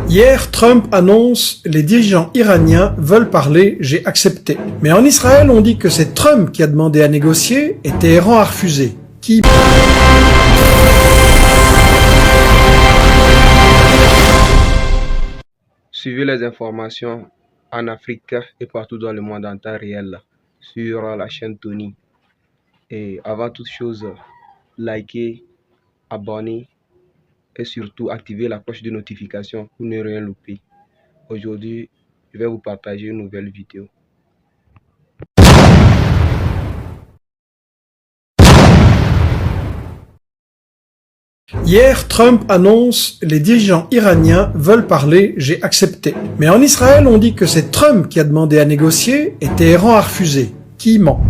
Hier, Trump annonce « Les dirigeants iraniens veulent parler, j'ai accepté ». Mais en Israël, on dit que c'est Trump qui a demandé à négocier et Téhéran a refusé. Qui Suivez les informations en Afrique et partout dans le monde en temps réel sur la chaîne Tony. Et avant toute chose, likez, abonnez et surtout activez la cloche de notification pour ne rien louper. Aujourd'hui, je vais vous partager une nouvelle vidéo. Hier, Trump annonce « Les dirigeants iraniens veulent parler, j'ai accepté ». Mais en Israël, on dit que c'est Trump qui a demandé à négocier et Téhéran a refusé. Qui ment?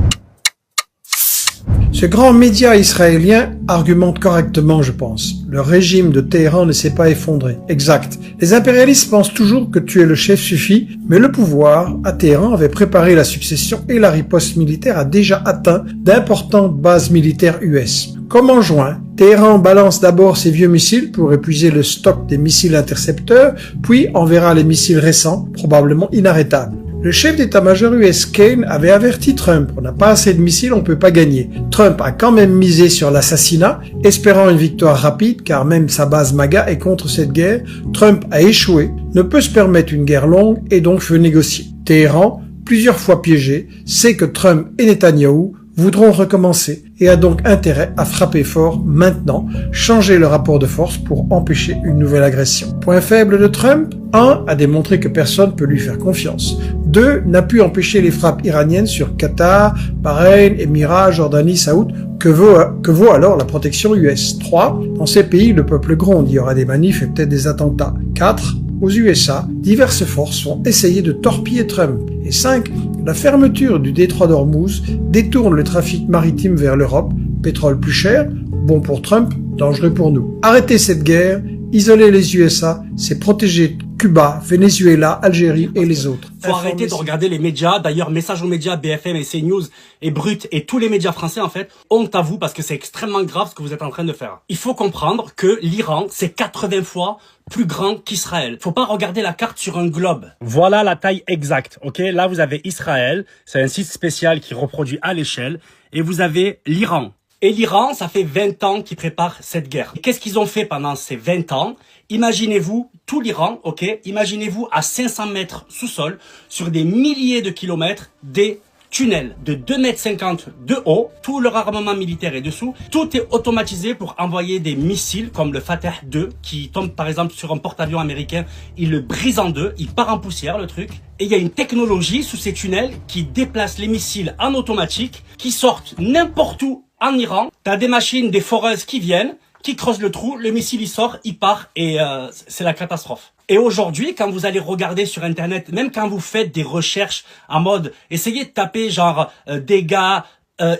Ce grand média israélien argumente correctement, je pense. Le régime de Téhéran ne s'est pas effondré. Exact. Les impérialistes pensent toujours que tuer le chef suffit, mais le pouvoir, à Téhéran, avait préparé la succession et la riposte militaire a déjà atteint d'importantes bases militaires US. Comme en juin, Téhéran balance d'abord ses vieux missiles pour épuiser le stock des missiles intercepteurs, puis enverra les missiles récents, probablement inarrêtables. Le chef d'état-major US Kane avait averti Trump « On n'a pas assez de missiles, on ne peut pas gagner ». Trump a quand même misé sur l'assassinat, espérant une victoire rapide car même sa base MAGA est contre cette guerre. Trump a échoué, ne peut se permettre une guerre longue et donc veut négocier. Téhéran, plusieurs fois piégé, sait que Trump et Netanyahou voudront recommencer et a donc intérêt à frapper fort maintenant, changer le rapport de force pour empêcher une nouvelle agression. Point faible de Trump, 1. A démontré que personne ne peut lui faire confiance. 2. N'a pu empêcher les frappes iraniennes sur Qatar, Bahreïn, Émirats, Jordanie, Saoud. Que vaut alors la protection US? 3. Dans ces pays, le peuple gronde, il y aura des manifs et peut-être des attentats. 4. Aux USA, diverses forces vont essayer de torpiller Trump. Et 5. La fermeture du détroit d'Ormuz détourne le trafic maritime vers l'Europe. Pétrole plus cher, bon pour Trump, dangereux pour nous. Arrêter cette guerre, isoler les USA, c'est protéger Cuba, Venezuela, Algérie et les autres. Faut arrêter de regarder les médias. D'ailleurs, message aux médias, BFM et CNews et Brut et tous les médias français, en fait, honte à vous parce que c'est extrêmement grave ce que vous êtes en train de faire. Il faut comprendre que l'Iran, c'est 80 fois plus grand qu'Israël. Faut pas regarder la carte sur un globe. Voilà la taille exacte, ok? Là, vous avez Israël. C'est un site spécial qui reproduit à l'échelle. Et vous avez l'Iran. Et l'Iran, ça fait 20 ans qu'ils préparent cette guerre. Qu'est-ce qu'ils ont fait pendant ces 20 ans? Imaginez-vous tout l'Iran, ok? Imaginez-vous à 500 mètres sous-sol, sur des milliers de kilomètres, des tunnels de 2,50 m de haut. Tout leur armement militaire est dessous. Tout est automatisé pour envoyer des missiles comme le Fateh 2 qui tombe par exemple sur un porte-avions américain. Il le brise en deux, il part en poussière le truc. Et il y a une technologie sous ces tunnels qui déplace les missiles en automatique, qui sortent n'importe où en Iran. T'as des machines, des foreuses qui viennent, qui creusent le trou, le missile il sort, il part et c'est la catastrophe. Et aujourd'hui, quand vous allez regarder sur internet, même quand vous faites des recherches en mode, essayez de taper genre dégâts,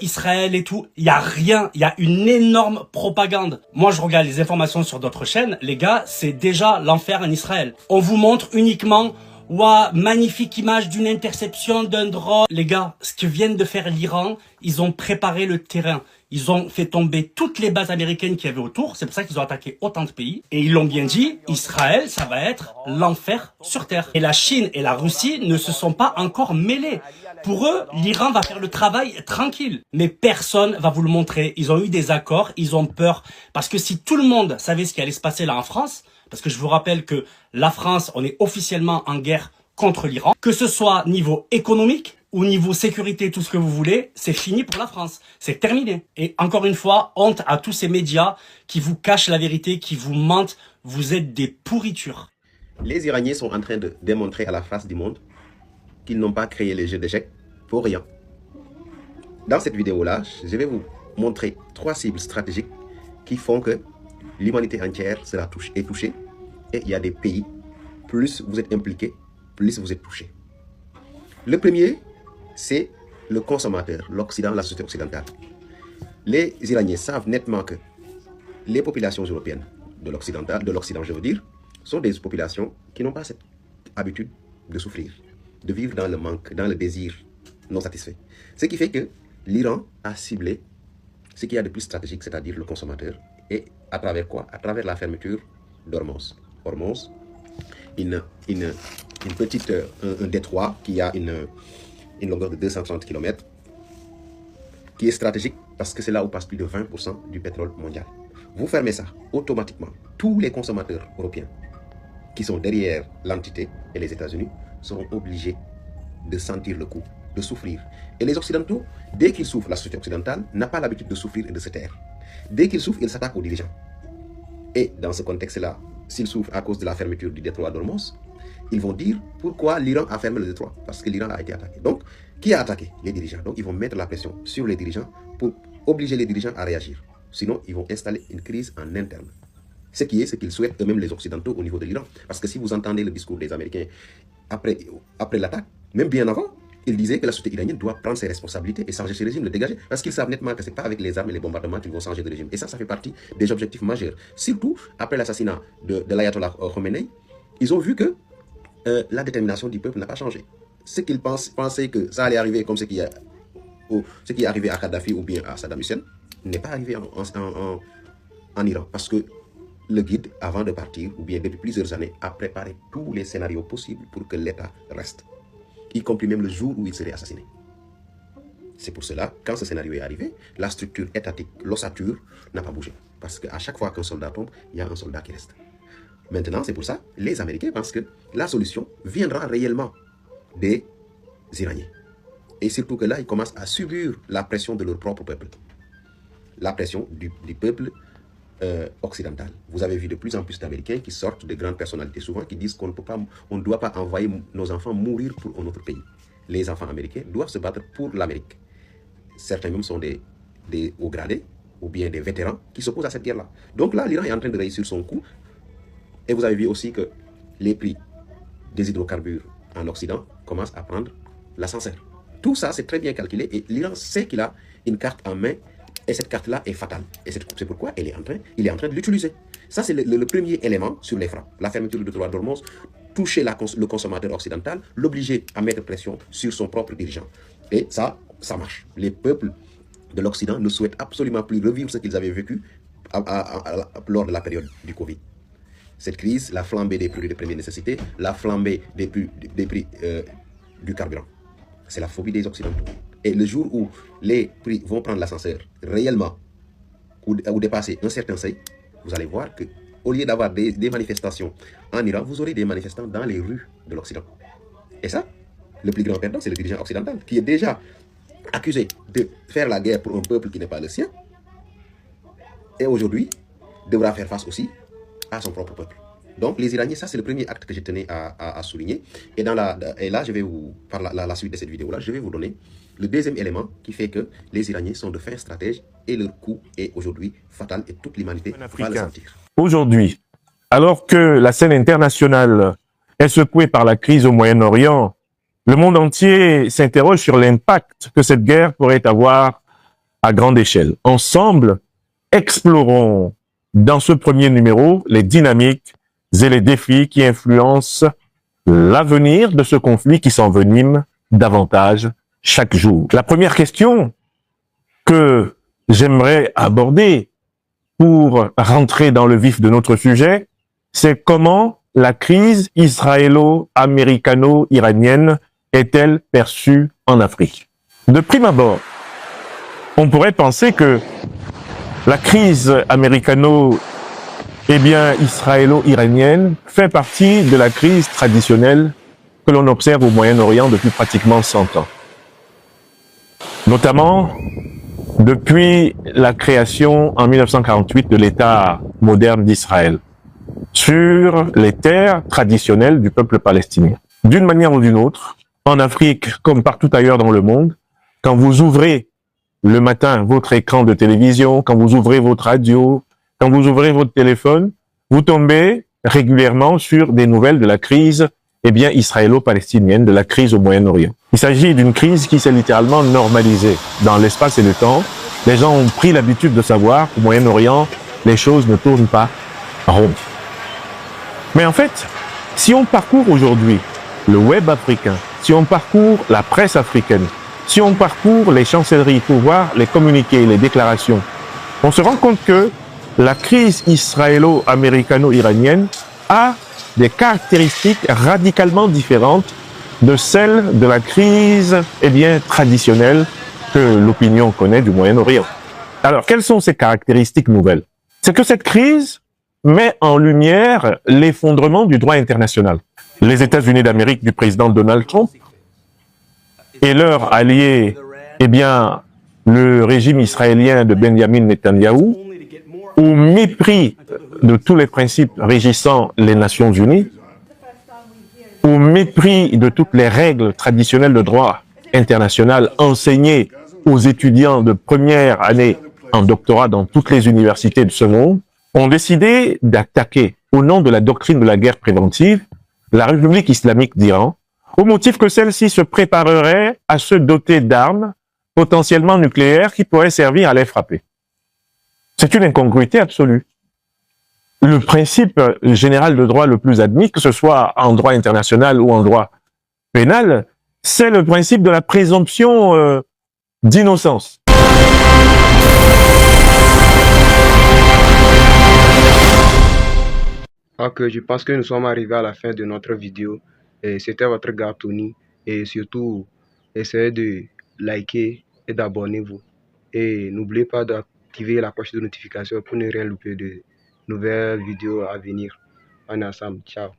Israël et tout, il y a rien, il y a une énorme propagande. Moi je regarde les informations sur d'autres chaînes, les gars, c'est déjà l'enfer en Israël. On vous montre uniquement ouah, magnifique image d'une interception d'un drone. Les gars, ce que viennent de faire l'Iran, ils ont préparé le terrain. Ils ont fait tomber toutes les bases américaines qu'il y avait autour. C'est pour ça qu'ils ont attaqué autant de pays. Et ils l'ont bien dit, Israël, ça va être l'enfer sur terre. Et la Chine et la Russie ne se sont pas encore mêlés. Pour eux, l'Iran va faire le travail tranquille. Mais personne va vous le montrer. Ils ont eu des accords, ils ont peur. Parce que si tout le monde savait ce qui allait se passer là en France, parce que je vous rappelle que la France, on est officiellement en guerre contre l'Iran, que ce soit niveau économique ou niveau sécurité, tout ce que vous voulez, c'est fini pour la France. C'est terminé. Et encore une fois, honte à tous ces médias qui vous cachent la vérité, qui vous mentent. Vous êtes des pourritures. Les Iraniens sont en train de démontrer à la face du monde qu'ils n'ont pas créé les jeux d'échecs pour rien. Dans cette vidéo-là, je vais vous montrer 3 cibles stratégiques qui font que l'humanité entière sera touchée. Et il y a des pays, plus vous êtes impliqués, plus vous êtes touchés. Le premier, c'est le consommateur, l'Occident, la société occidentale. Les Iraniens savent nettement que les populations européennes de l'Occident je veux dire, sont des populations qui n'ont pas cette habitude de souffrir, de vivre dans le manque, dans le désir non satisfait. Ce qui fait que l'Iran a ciblé ce qu'il y a de plus stratégique, c'est-à-dire le consommateur. Et à travers quoi? À travers la fermeture d'Ormuz. Hormuz, un détroit qui a une longueur de 230 km, qui est stratégique parce que c'est là où passe plus de 20% du pétrole mondial. Vous fermez ça, automatiquement, tous les consommateurs européens qui sont derrière l'entité et les États-Unis seront obligés de sentir le coup, de souffrir. Et les Occidentaux, dès qu'ils souffrent, la société occidentale n'a pas l'habitude de souffrir et de se taire. Dès qu'ils souffrent, ils s'attaquent aux dirigeants. Et dans ce contexte-là, s'ils souffrent à cause de la fermeture du détroit d'Ormuz, ils vont dire pourquoi l'Iran a fermé le détroit. Parce que l'Iran a été attaqué. Donc, qui a attaqué? Les dirigeants. Donc, ils vont mettre la pression sur les dirigeants pour obliger les dirigeants à réagir. Sinon, ils vont installer une crise en interne. Ce qu'ils souhaitent eux-mêmes les Occidentaux au niveau de l'Iran. Parce que si vous entendez le discours des Américains après l'attaque, même bien avant, ils disaient que la société iranienne doit prendre ses responsabilités et changer ce régime, le dégager. Parce qu'ils savent nettement que ce n'est pas avec les armes et les bombardements qu'ils vont changer de régime. Et ça fait partie des objectifs majeurs. Surtout après l'assassinat de l'ayatollah Khomeini, ils ont vu que la détermination du peuple n'a pas changé. Ce qu'ils pensaient que ça allait arriver comme ce qui est arrivé à Kadhafi ou bien à Saddam Hussein n'est pas arrivé en Iran. Parce que le guide, avant de partir, ou bien depuis plusieurs années, a préparé tous les scénarios possibles pour que l'État reste, y compris même le jour où il serait assassiné. C'est pour cela, quand ce scénario est arrivé, la structure étatique, l'ossature, n'a pas bougé. Parce qu'à chaque fois qu'un soldat tombe, il y a un soldat qui reste. Maintenant, c'est pour ça, les Américains pensent que la solution viendra réellement des Iraniens. Et surtout que là, ils commencent à subir la pression de leur propre peuple. La pression du peuple occidental. Vous avez vu de plus en plus d'Américains qui sortent de grandes personnalités, souvent qui disent qu'on ne doit pas envoyer nos enfants mourir pour un autre pays. Les enfants américains doivent se battre pour l'Amérique. Certains même sont des hauts gradés ou bien des vétérans qui s'opposent à cette guerre-là. Donc là, l'Iran est en train de réussir son coup. Et vous avez vu aussi que les prix des hydrocarbures en Occident commencent à prendre l'ascenseur. Tout ça, c'est très bien calculé et l'Iran sait qu'il a une carte en main et cette carte-là est fatale. Et c'est pourquoi il est en train de l'utiliser. Ça, c'est le premier élément sur les frappes. La fermeture du détroit d'Ormuz, toucher le consommateur occidental, l'obliger à mettre pression sur son propre dirigeant. Et ça marche. Les peuples de l'Occident ne souhaitent absolument plus revivre ce qu'ils avaient vécu lors de la période du Covid. Cette crise, la flambée des produits de première nécessité, la flambée des prix du carburant. C'est la phobie des Occidentaux. Et le jour où les prix vont prendre l'ascenseur réellement ou dépasser un certain seuil, vous allez voir qu'au lieu d'avoir des manifestations en Iran, vous aurez des manifestants dans les rues de l'Occident. Et ça, le plus grand perdant, c'est le dirigeant occidental qui est déjà accusé de faire la guerre pour un peuple qui n'est pas le sien. Et aujourd'hui, devra faire face aussi à son propre peuple. Donc les Iraniens, ça c'est le premier acte que je tenais à souligner. Et là, je vais par la suite de cette vidéo-là, je vais vous donner le deuxième élément qui fait que les Iraniens sont de fins stratèges et leur coup est aujourd'hui fatal et toute l'humanité va le sentir. Aujourd'hui, alors que la scène internationale est secouée par la crise au Moyen-Orient, le monde entier s'interroge sur l'impact que cette guerre pourrait avoir à grande échelle. Ensemble, explorons dans ce premier numéro les dynamiques et les défis qui influencent l'avenir de ce conflit qui s'envenime davantage chaque jour. La première question que j'aimerais aborder pour rentrer dans le vif de notre sujet, c'est comment la crise israélo-américano-iranienne est-elle perçue en Afrique? De prime abord, on pourrait penser que la crise israélo-iranienne fait partie de la crise traditionnelle que l'on observe au Moyen-Orient depuis pratiquement 100 ans. Notamment depuis la création en 1948 de l'État moderne d'Israël sur les terres traditionnelles du peuple palestinien. D'une manière ou d'une autre, en Afrique comme partout ailleurs dans le monde, quand vous ouvrez le matin votre écran de télévision, quand vous ouvrez votre radio, quand vous ouvrez votre téléphone, vous tombez régulièrement sur des nouvelles de la crise israélo-palestinienne, de la crise au Moyen-Orient. Il s'agit d'une crise qui s'est littéralement normalisée dans l'espace et le temps. Les gens ont pris l'habitude de savoir qu'au Moyen-Orient, les choses ne tournent pas rond. Mais en fait, si on parcourt aujourd'hui le web africain, si on parcourt la presse africaine, si on parcourt les chancelleries pour voir les communiqués, les déclarations, on se rend compte que la crise israélo-américano-iranienne a des caractéristiques radicalement différentes de celles de la crise traditionnelle que l'opinion connaît du Moyen-Orient. Alors, quelles sont ces caractéristiques nouvelles? C'est que cette crise met en lumière l'effondrement du droit international. Les États-Unis d'Amérique du président Donald Trump et leur allié, le régime israélien de Benjamin Netanyahou, au mépris de tous les principes régissant les Nations Unies, au mépris de toutes les règles traditionnelles de droit international enseignées aux étudiants de première année en doctorat dans toutes les universités de ce monde, ont décidé d'attaquer, au nom de la doctrine de la guerre préventive, la République islamique d'Iran, au motif que celle-ci se préparerait à se doter d'armes potentiellement nucléaires qui pourraient servir à les frapper. C'est une incongruité absolue. Le principe général de droit le plus admis, que ce soit en droit international ou en droit pénal, c'est le principe de la présomption d'innocence. Ok, je pense que nous sommes arrivés à la fin de notre vidéo. C'était votre gars Tony. Et surtout, essayez de liker et d'abonnez-vous. Et n'oubliez pas d'activer la cloche de notification pour ne rien louper de nouvelles vidéos à venir. On est ensemble. Ciao.